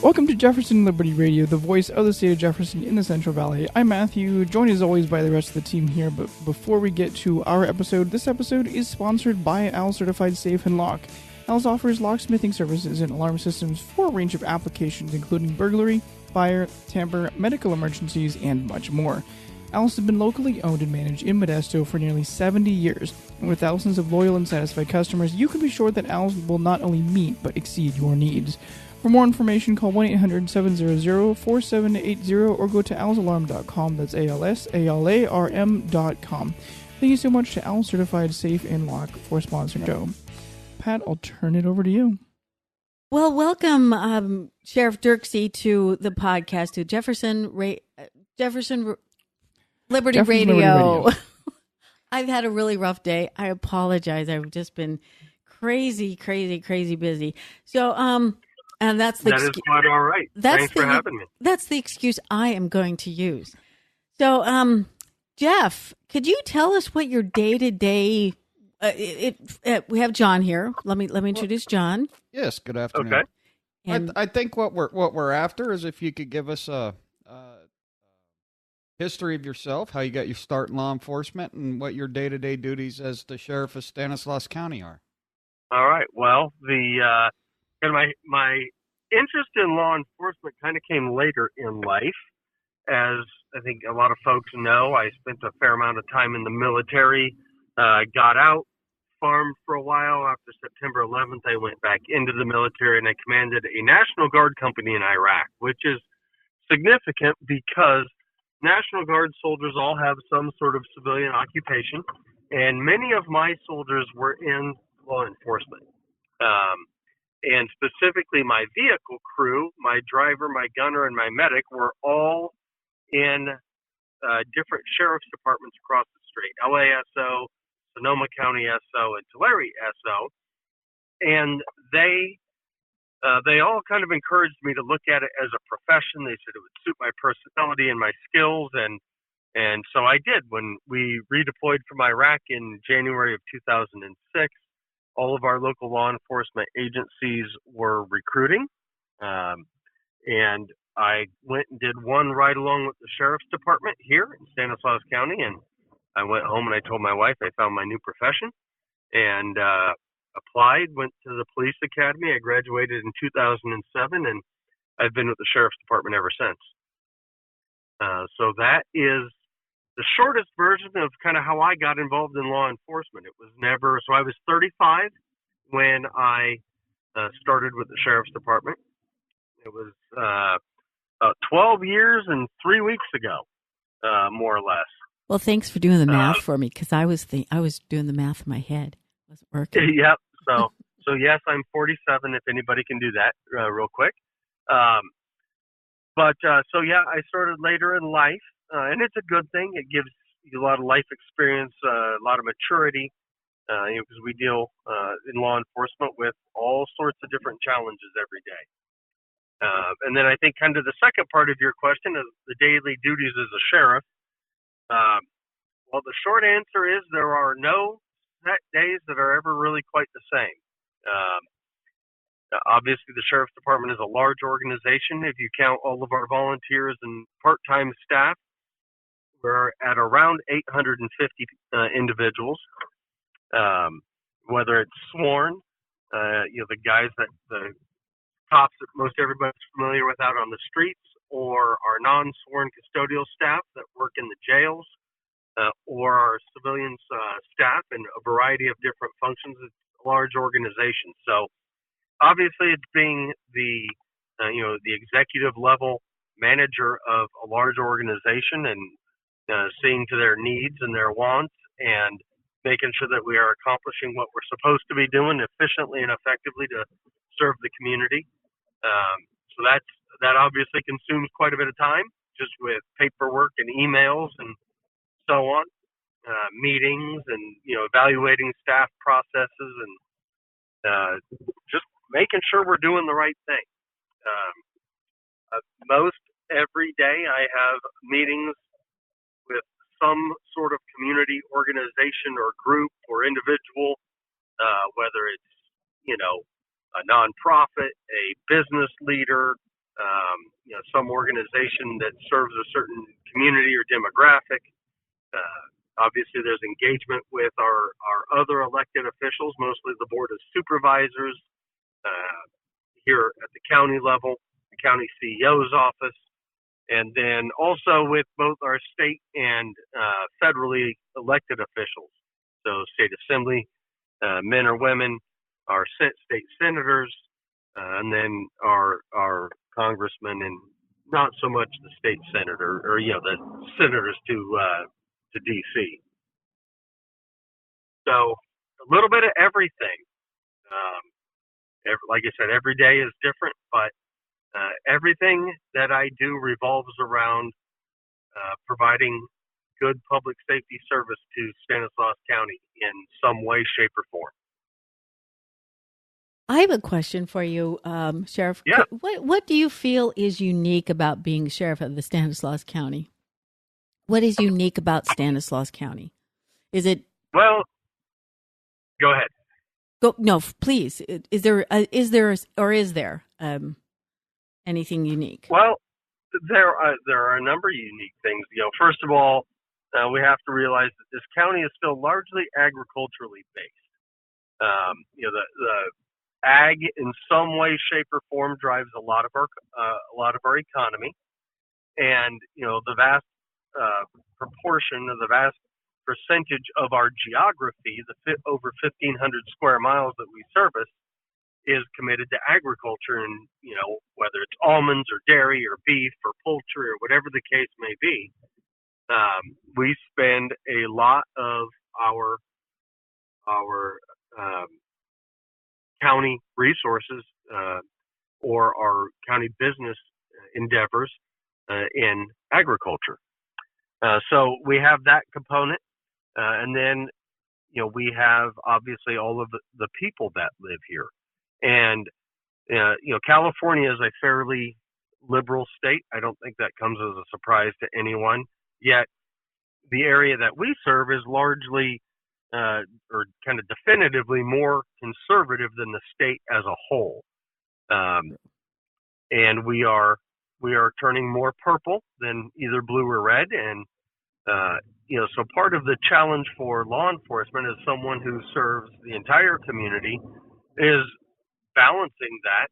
Welcome to Jefferson Liberty Radio, the voice of the state of Jefferson in the Central Valley. I'm Matthew, joined as always by the rest of the team here, but before we get to our episode, this episode is sponsored by Al Certified Safe and Lock. Al's offers locksmithing services and alarm systems for a range of applications including burglary, fire, tamper, medical emergencies, and much more. Al's has been locally owned and managed in Modesto for nearly 70 years, and with thousands of loyal and satisfied customers, you can be sure that Al's will not only meet but exceed your needs. For more information, call 1-800-700-4780 or go to alsalarm.com. That's ALSALARM.com. Thank you so much to Al Certified Safe and Lock for sponsoring the show. Pat, I'll turn it over to you. Well, welcome, Sheriff Dirske, to the podcast, to Jefferson Liberty Radio. I've had a really rough day. I apologize. I've just been crazy busy. So, and that is quite all right. Thanks for having me. That's the excuse I am going to use. So, Jeff, could you tell us what your day-to-day? We have John here. Let me introduce John. Yes. Good afternoon. Okay. And I think what we're after is if you could give us a history of yourself, how you got your start in law enforcement, and what your day-to-day duties as the sheriff of Stanislaus County are. All right. Well, my interest in law enforcement kind of came later in life. As I think a lot of folks know, I spent a fair amount of time in the military, got out, farmed for a while. After September 11th, I went back into the military and I commanded a National Guard company in Iraq, which is significant because National Guard soldiers all have some sort of civilian occupation, and many of my soldiers were in law enforcement. And specifically my vehicle crew, my driver, my gunner, and my medic were all in different sheriff's departments across the state, LASO, Sonoma County SO, and Tulare SO. And they all kind of encouraged me to look at it as a profession. They said it would suit my personality and my skills, and so I did. When we redeployed from Iraq in January of 2006, all of our local law enforcement agencies were recruiting, and I went and did one right along with the sheriff's department here in Stanislaus County, and I went home and I told my wife I found my new profession, and applied, went to the police academy. I graduated in 2007, and I've been with the sheriff's department ever since. So that is the shortest version of kind of how I got involved in law enforcement. It was never, so I was 35 when I started with the sheriff's department. It was about 12 years and 3 weeks ago, more or less. well, thanks for doing the math for me, because I was doing the math in my head. It wasn't working. Yep. So yes, I'm 47. If anybody can do that real quick. So yeah, I started later in life. And it's a good thing. It gives you a lot of life experience, a lot of maturity, because we deal in law enforcement with all sorts of different challenges every day. And then I think kind of the second part of your question is the daily duties as a sheriff. Well, the short answer is there are no set days that are ever really quite the same. Obviously, the Sheriff's Department is a large organization. If you count all of our volunteers and part-time staff, we're at around 850 individuals, whether it's sworn, the guys the cops that most everybody's familiar with out on the streets, or our non-sworn custodial staff that work in the jails, or our civilians staff in a variety of different functions. It's a large organization. So obviously it's being the executive level manager of a large organization and seeing to their needs and their wants and making sure that we are accomplishing what we're supposed to be doing efficiently and effectively to serve the community. So that obviously consumes quite a bit of time, just with paperwork and emails and so on, meetings and evaluating staff processes and just making sure we're doing the right thing. Most every day I have meetings with some sort of community organization or group or individual, whether it's, a nonprofit, a business leader, some organization that serves a certain community or demographic. Obviously, there's engagement with our other elected officials, mostly the Board of Supervisors here at the county level, the county CEO's office, and then also with both our state and federally elected officials. So state assembly, men or women, our state senators, and then our congressmen, and not so much the state senator or the senators to DC. So a little bit of everything. Like I said, every day is different, but everything that I do revolves around providing good public safety service to Stanislaus County in some way, shape, or form. I have a question for you, Sheriff. Yeah. What do you feel is unique about being sheriff of the Stanislaus County? What is unique about Stanislaus County? Is it? Well, go ahead. No, please. Is there anything unique? Well, there are a number of unique things. First of all, we have to realize that this county is still largely agriculturally based. The ag in some way, shape, or form drives a lot of our economy, and the vast proportion of the vast percentage of our geography, the over 1,500 square miles that we service, is committed to agriculture, and whether it's almonds or dairy or beef or poultry or whatever the case may be, we spend a lot of our county resources or our county business endeavors in agriculture. So we have that component, and then we have obviously all of the people that live here, and California is a fairly liberal state. I don't think that comes as a surprise to anyone. Yet the area that we serve is largely or kind of definitively more conservative than the state as a whole, and we are turning more purple than either blue or red, and so part of the challenge for law enforcement as someone who serves the entire community is balancing that.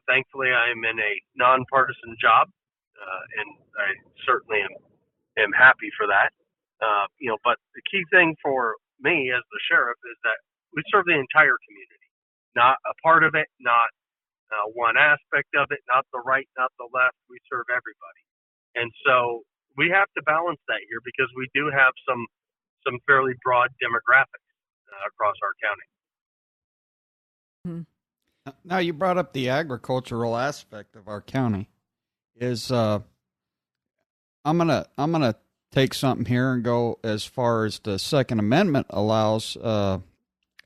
Thankfully, I'm in a nonpartisan job, and I certainly am happy for that. But the key thing for me as the sheriff is that we serve the entire community, not a part of it, not one aspect of it, not the right, not the left. We serve everybody. And so we have to balance that here because we do have some fairly broad demographics across our county. Now you brought up the agricultural aspect of our county. I'm gonna take something here and go as far as the Second Amendment allows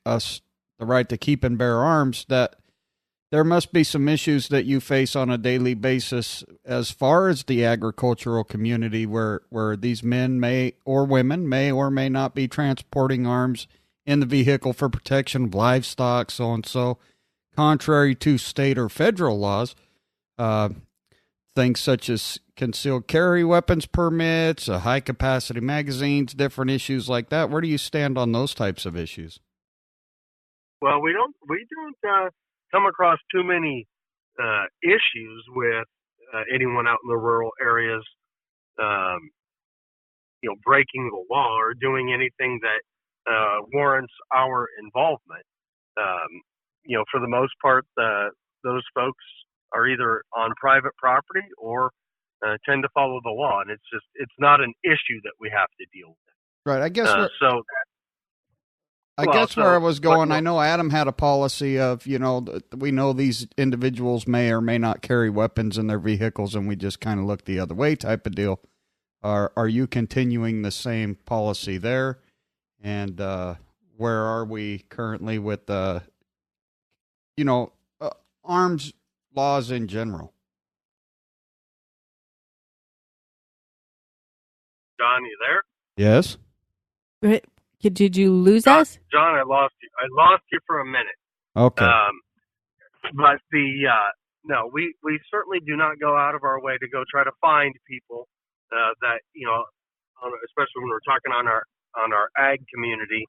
us the right to keep and bear arms. That there must be some issues that you face on a daily basis as far as the agricultural community, where these men may or women may or may not be transporting arms in the vehicle for protection of livestock, so and so. Contrary to state or federal laws, things such as concealed carry weapons permits, high-capacity magazines, different issues like that. Where do you stand on those types of issues? Well, we don't come across too many issues with anyone out in the rural areas, breaking the law or doing anything that warrants our involvement. For the most part, those folks are either on private property or tend to follow the law, and it's not an issue that we have to deal with. Right. I guess where I was going, I know Adam had a policy of, we know these individuals may or may not carry weapons in their vehicles, and we just kind of look the other way type of deal. Are you continuing the same policy there? And where are we currently with arms laws in general? John, you there? Yes. Did you lose us? John, I lost you. I lost you for a minute. Okay. But the no, we certainly do not go out of our way to go try to find people that, especially when we're talking on our ag community,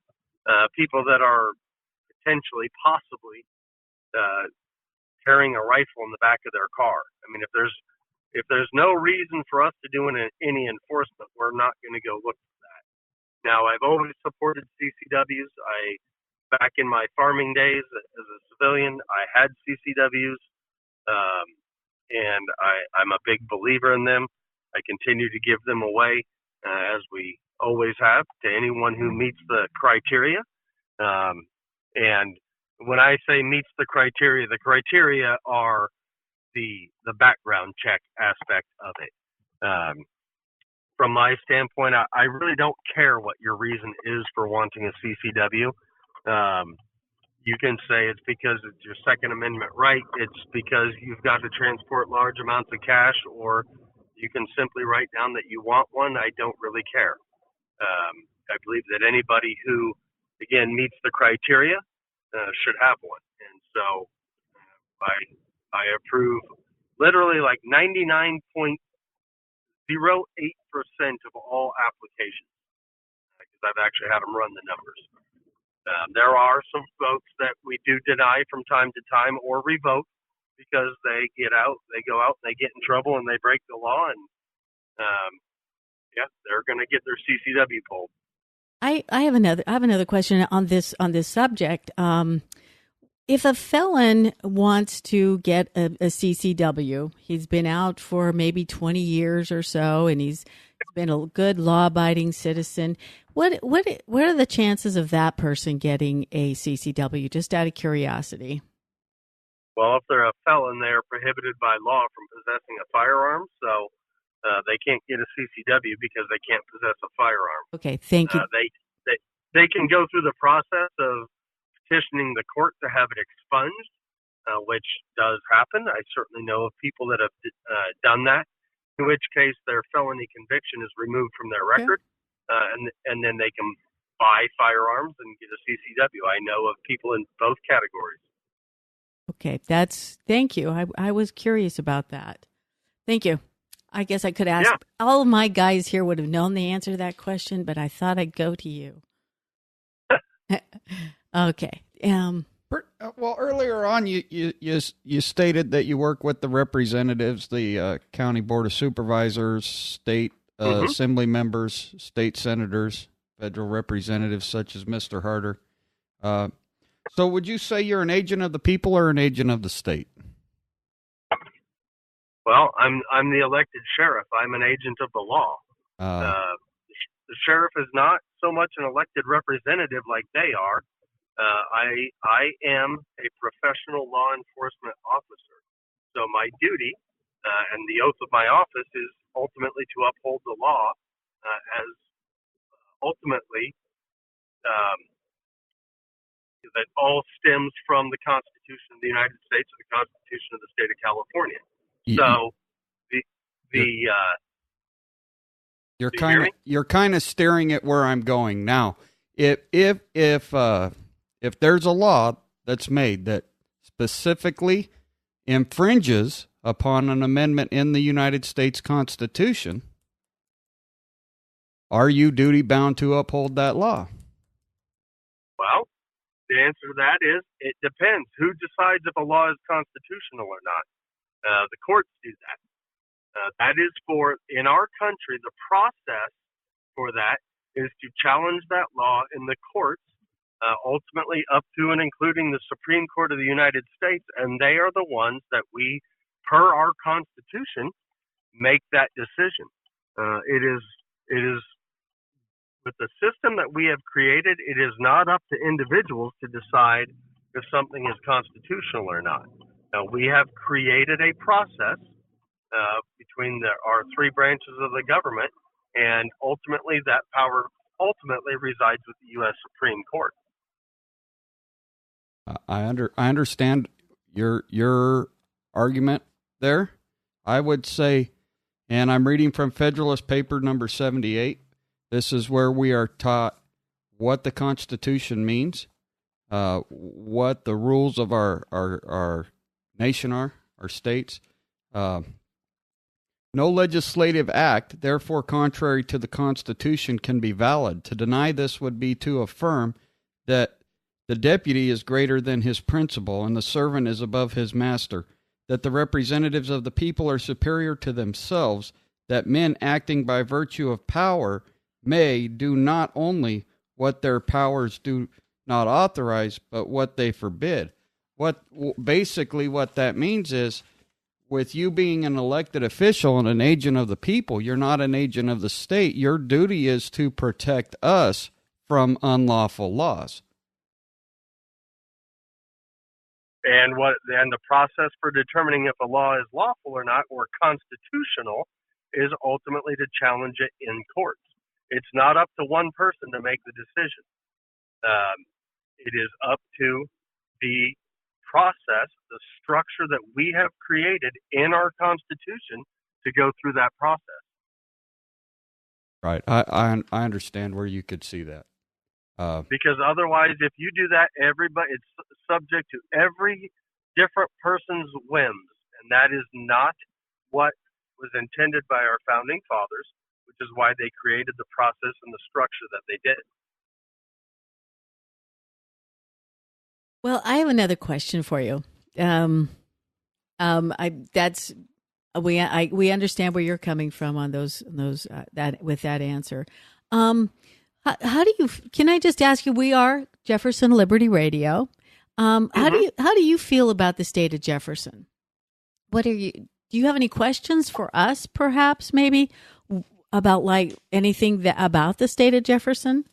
people that are potentially, possibly carrying a rifle in the back of their car. I mean, if there's no reason for us to do any enforcement, we're not going to go look for that. Now, I've always supported CCWs. Back in my farming days as a civilian, I had CCWs, and I'm a big believer in them. I continue to give them away, as we always have, to anyone who meets the criteria. And when I say meets the criteria are the background check aspect of it. From my standpoint, I really don't care what your reason is for wanting a CCW. You can say it's because it's your Second Amendment right. It's because you've got to transport large amounts of cash, or you can simply write down that you want one. I don't really care. I believe that anybody who, again, meets the criteria should have one. And so I approve literally like 99.08% of all applications, because I've actually had them run the numbers. There are some folks that we do deny from time to time or revoke because they go out and they get in trouble and they break the law, and they're going to get their CCW pulled. I have another question on this subject. If a felon wants to get a CCW, he's been out for maybe 20 years or so, and he's been a good law-abiding citizen. What are the chances of that person getting a CCW? Just out of curiosity. Well, if they're a felon, they are prohibited by law from possessing a firearm, so they can't get a CCW because they can't possess a firearm. Okay, thank you. They can go through the process of petitioning the court to have it expunged, which does happen. I certainly know of people that have done that, in which case their felony conviction is removed from their record, and then they can buy firearms and get a CCW. I know of people in both categories. Okay, thank you. I was curious about that. Thank you. I guess I could ask. Yeah. All of my guys here would have known the answer to that question, but I thought I'd go to you. Okay. Well, earlier on, you stated that you work with the representatives, the county board of supervisors, state assembly members, state senators, federal representatives such as Mr. Harder. So, would you say you're an agent of the people or an agent of the state? Well, I'm the elected sheriff. I'm an agent of the law. The sheriff is not so much an elected representative like they are. I am a professional law enforcement officer. So my duty and the oath of my office is ultimately to uphold the law as ultimately that all stems from the Constitution of the United States and the Constitution of the State of California. So you're kind of staring at where I'm going now. If there's a law that's made that specifically infringes upon an amendment in the United States Constitution, are you duty bound to uphold that law? Well, the answer to that is it depends. Who decides if a law is constitutional or not? The courts do that. That is in our country, the process for that is to challenge that law in the courts, ultimately up to and including the Supreme Court of the United States, and they are the ones that we, per our Constitution, make that decision. It is with the system that we have created, it is not up to individuals to decide if something is constitutional or not. We have created a process between our three branches of the government, and ultimately that power resides with the U.S. Supreme Court. I understand your argument there. I would say, and I'm reading from Federalist Paper number 78. This is where we are taught what the Constitution means, what the rules of our nation are, or states. No legislative act, therefore contrary to the Constitution, can be valid. To deny this would be to affirm that the deputy is greater than his principal and the servant is above his master, that the representatives of the people are superior to themselves, that men acting by virtue of power may do not only what their powers do not authorize, but what they forbid. Basically what that means is, with you being an elected official and an agent of the people, you're not an agent of the state. Your duty is to protect us from unlawful laws. And the process for determining if a law is lawful or not, or constitutional, is ultimately to challenge it in courts. It's not up to one person to make the decision. It is up to the process, the structure that we have created in our Constitution to go through that process. Right. I understand where you could see that. Because otherwise, if you do that, it's subject to every different person's whims, and that is not what was intended by our founding fathers, which is why they created the process and the structure that they did. Well, I have another question for you. We understand where you're coming from on those with that answer. How do you? Can I just ask you? We are Jefferson Liberty Radio. How do you feel about the state of Jefferson? Do you have any questions for us, perhaps, maybe about like anything about the state of Jefferson?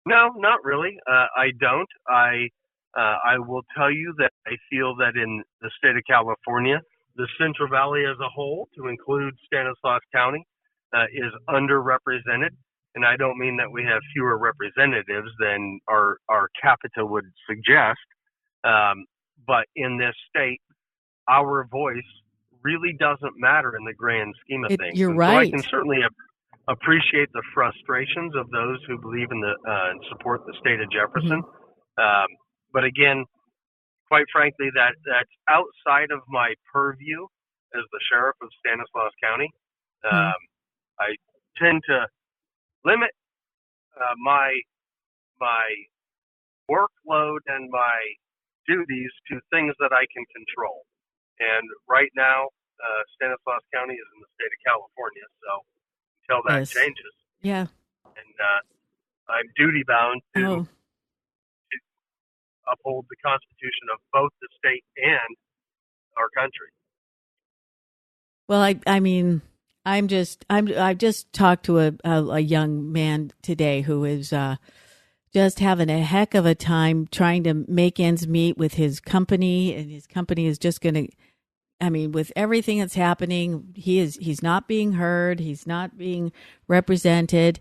No, not really. I don't. I will tell you that I feel that in the state of California, the Central Valley as a whole, to include Stanislaus County, is underrepresented. And I don't mean that we have fewer representatives than our capita would suggest. But in this state, our voice really doesn't matter in the grand scheme of things. You're right. So I can certainly appreciate the frustrations of those who believe in and support the state of Jefferson. Mm-hmm. But again, quite frankly, that's outside of my purview as the sheriff of Stanislaus County. I tend to limit my workload and my duties to things that I can control. And right now, Stanislaus County is in the state of California, so until that changes. Yeah. And I'm duty bound to uphold the Constitution of both the state and our country. Well, I've just talked to a young man today who is just having a heck of a time trying to make ends meet with his company, and his company is just going to. With everything that's happening, he's not being heard. He's not being represented.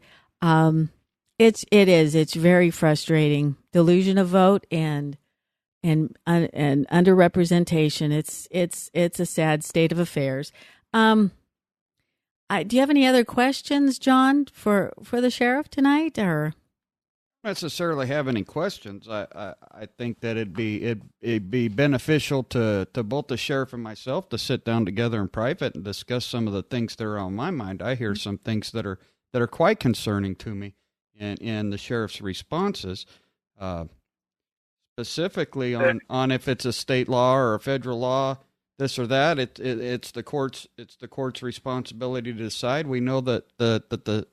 It's very frustrating. Delusion of vote and underrepresentation. It's a sad state of affairs. Do you have any other questions, John, for the sheriff tonight, or? Not necessarily have any questions. I think that it'd be beneficial to both the sheriff and myself to sit down together in private and discuss some of the things that are on my mind. I hear some things that are quite concerning to me in the sheriff's responses, specifically on if it's a state law or a federal law, this or that. It's the court's responsibility to decide. We know that the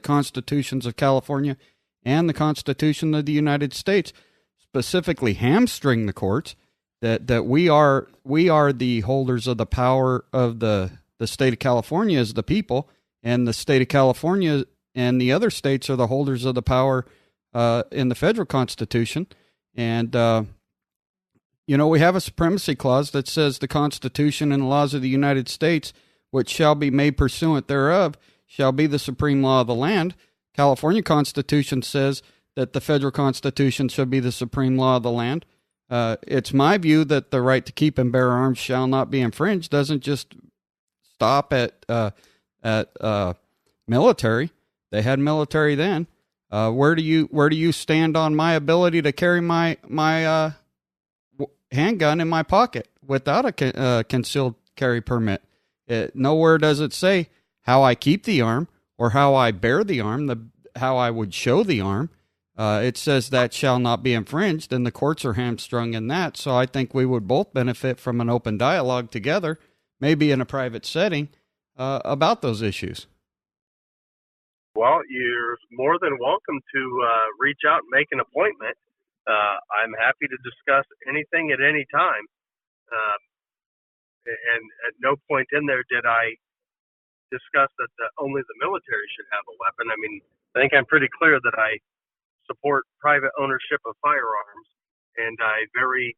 constitutions of California and the Constitution of the United States specifically hamstring the courts, that we are the holders of the power of the state of California as the people, and the state of California and the other states are the holders of the power in the federal Constitution. And, we have a supremacy clause that says the Constitution and the laws of the United States, which shall be made pursuant thereof, shall be the supreme law of the land. California Constitution says that the federal Constitution shall be the supreme law of the land. It's my view that the right to keep and bear arms shall not be infringed doesn't just stop at military. They had military then. Where do you stand on my ability to carry my handgun in my pocket? without a concealed carry permit. Nowhere does it say how I keep the arm or how I bear the arm, how I would show the arm. It says that shall not be infringed, and the courts are hamstrung in that. So I think we would both benefit from an open dialogue together, maybe in a private setting, about those issues. Well, you're more than welcome to reach out and make an appointment. I'm happy to discuss anything at any time. And at no point in there did I discuss that only the military should have a weapon. I mean, I think I'm pretty clear that I support private ownership of firearms, and I very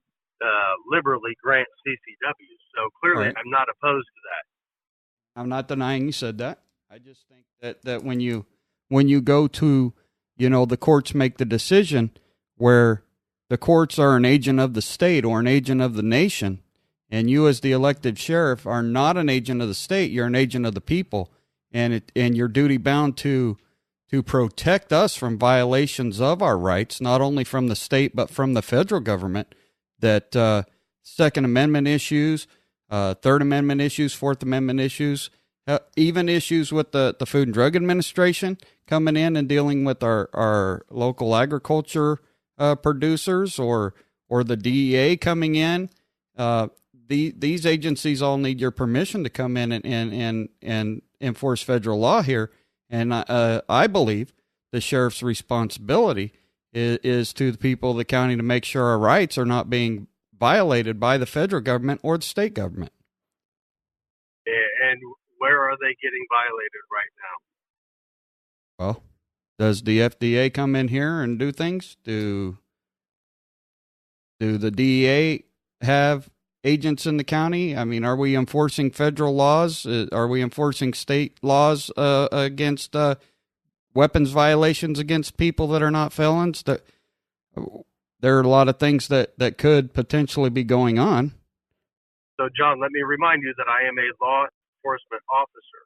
liberally grant CCWs. So clearly, right. I'm not opposed to that. I'm not denying you said that. I just think that when you go to, the courts make the decision where the courts are an agent of the state or an agent of the nation, and you as the elected sheriff are not an agent of the state, you're an agent of the people, and you're duty bound to protect us from violations of our rights, not only from the state but from the federal government, that Second Amendment issues, Third Amendment issues, Fourth Amendment issues, even issues with the Food and Drug Administration coming in and dealing with our local agriculture producers or the DEA coming in. These agencies all need your permission to come in and enforce federal law here. And I believe the sheriff's responsibility is to the people of the county to make sure our rights are not being violated by the federal government or the state government. And where are they getting violated right now? Well, does the FDA come in here and do things? Do the DEA have agents in the county? I mean, are we enforcing federal laws? Are we enforcing state laws against weapons violations against people that are not felons? There are a lot of things that could potentially be going on. So, John, let me remind you that I am a law enforcement officer.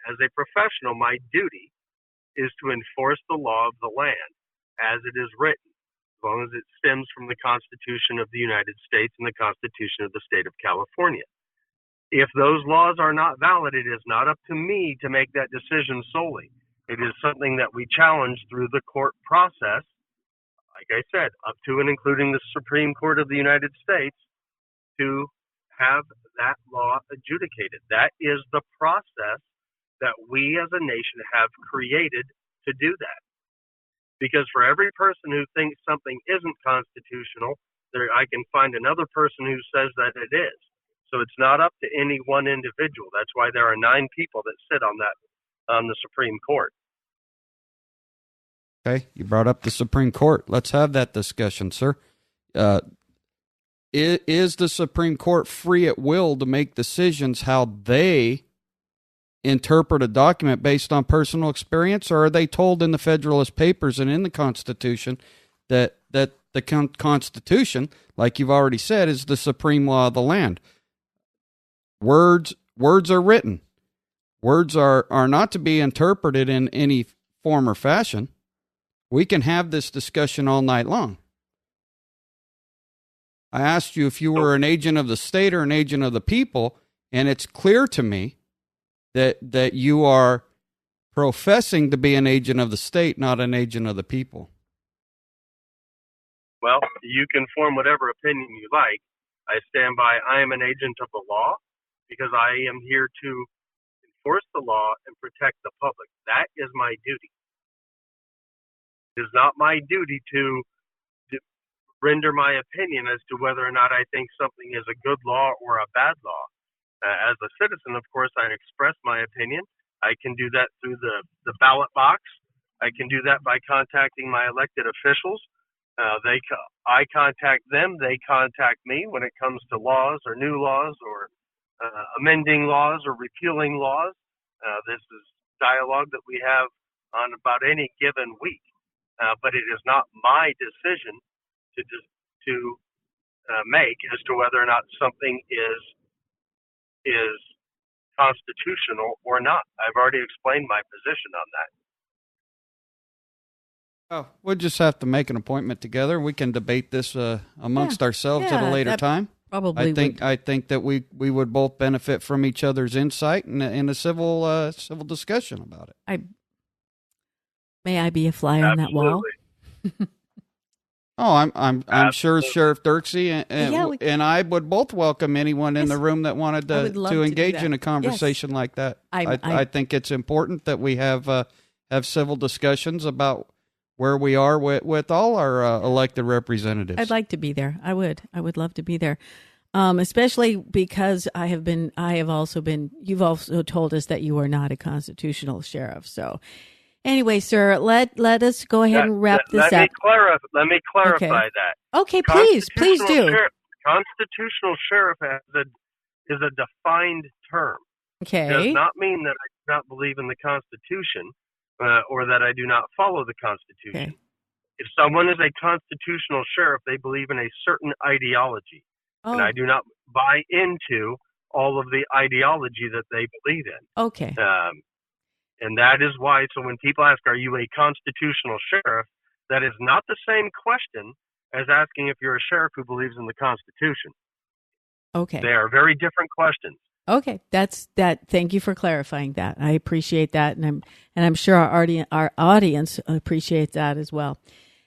As a professional, my duty is to enforce the law of the land as it is written, as long as it stems from the Constitution of the United States and the Constitution of the State of California. If those laws are not valid, it is not up to me to make that decision solely. It is something that we challenge through the court process, like I said, up to and including the Supreme Court of the United States, to have that law adjudicated. That is the process that we as a nation have created to do that. Because for every person who thinks something isn't constitutional, I can find another person who says that it is. So it's not up to any one individual. That's why there are 9 people that sit on the Supreme Court. Okay, you brought up the Supreme Court. Let's have that discussion, sir. Is the Supreme Court free at will to make decisions how they interpret a document based on personal experience, or are they told in the Federalist Papers and in the Constitution that the Constitution, like you've already said, is the supreme law of the land? Words are written. Words are not to be interpreted in any form or fashion. We can have this discussion all night long. I asked you if you were an agent of the state or an agent of the people, and it's clear to me that you are professing to be an agent of the state, not an agent of the people. Well, you can form whatever opinion you like. I stand by I am an agent of the law because I am here to enforce the law and protect the public. That is my duty. It is not my duty to render my opinion as to whether or not I think something is a good law or a bad law. As a citizen, of course, I express my opinion. I can do that through the ballot box. I can do that by contacting my elected officials. I contact them. They contact me when it comes to laws or new laws or amending laws or repealing laws. This is dialogue that we have on about any given week. But it is not my decision to make as to whether or not something is constitutional or not. I've already explained my position on that. Oh, we'll just have to make an appointment together. We can debate this amongst ourselves at a later time. Probably I think that we would both benefit from each other's insight and in a civil discussion about it. May I be a fly on that wall? Oh, I'm sure Sheriff Dirske and I would both welcome anyone in the room that wanted to engage in a conversation like that. I think it's important that we have civil discussions about where we are with all our elected representatives. I'd like to be there. I would love to be there. Especially because you've also told us that you are not a constitutional sheriff. So anyway, sir, let us go ahead and wrap this up. Let me clarify that. Okay, please do. Constitutional sheriff is a defined term. Okay. It does not mean that I do not believe in the Constitution or that I do not follow the Constitution. Okay. If someone is a constitutional sheriff, they believe in a certain ideology. And I do not buy into all of the ideology that they believe in. Okay. And that is why, so when people ask, are you a constitutional sheriff, that is not the same question as asking if you're a sheriff who believes in the Constitution. Okay. They are very different questions. Okay, that's that. Thank you for clarifying that. I appreciate that, and I'm sure our audience appreciates that as well.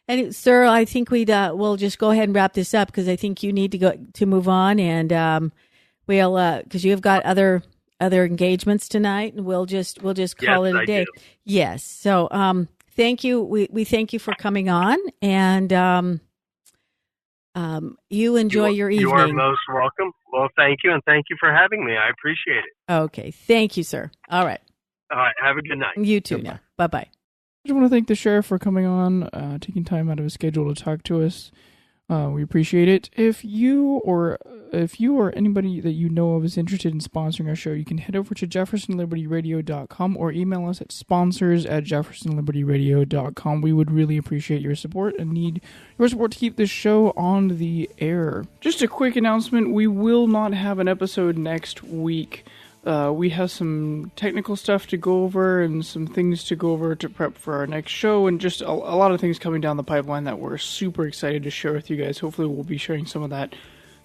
And sir, I think we'll just go ahead and wrap this up because I think you need to move on, and we'll because you have got other engagements tonight, and we'll just call it a day. Do. Yes. So thank you. We thank you for coming on, and you enjoy your evening. You are most welcome. Well, thank you, and thank you for having me. I appreciate it. Okay. Thank you, sir. All right. All right. Have a good night. You too. Now. Bye-bye. I just want to thank the sheriff for coming on, taking time out of his schedule to talk to us. We appreciate it. If you or anybody that you know of is interested in sponsoring our show, you can head over to jeffersonlibertyradio.com or email us at sponsors@jeffersonlibertyradio.com. We would really appreciate your support and need your support to keep this show on the air. Just a quick announcement, we will not have an episode next week. We have some technical stuff to go over and some things to go over to prep for our next show, and just a lot of things coming down the pipeline that we're super excited to share with you guys. Hopefully we'll be sharing some of that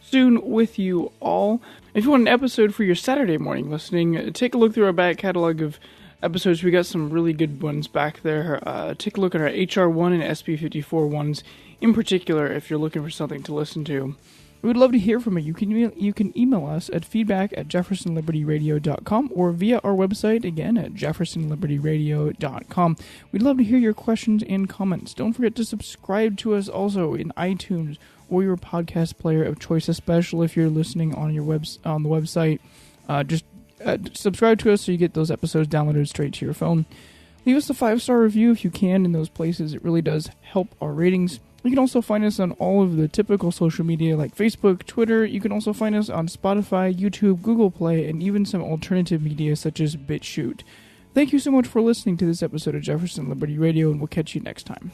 soon with you all. If you want an episode for your Saturday morning listening, take a look through our back catalog of episodes. We got some really good ones back there. Take a look at our HR1 and SP54 ones in particular if you're looking for something to listen to. We would love to hear from you. You can email us at feedback@jeffersonlibertyradio.com or via our website, again, at jeffersonlibertyradio.com. We'd love to hear your questions and comments. Don't forget to subscribe to us also in iTunes or your podcast player of choice, especially if you're listening on the website. Just subscribe to us so you get those episodes downloaded straight to your phone. Leave us a 5-star review if you can in those places. It really does help our ratings. You can also find us on all of the typical social media like Facebook, Twitter. You can also find us on Spotify, YouTube, Google Play, and even some alternative media such as BitChute. Thank you so much for listening to this episode of Jefferson Liberty Radio, and we'll catch you next time.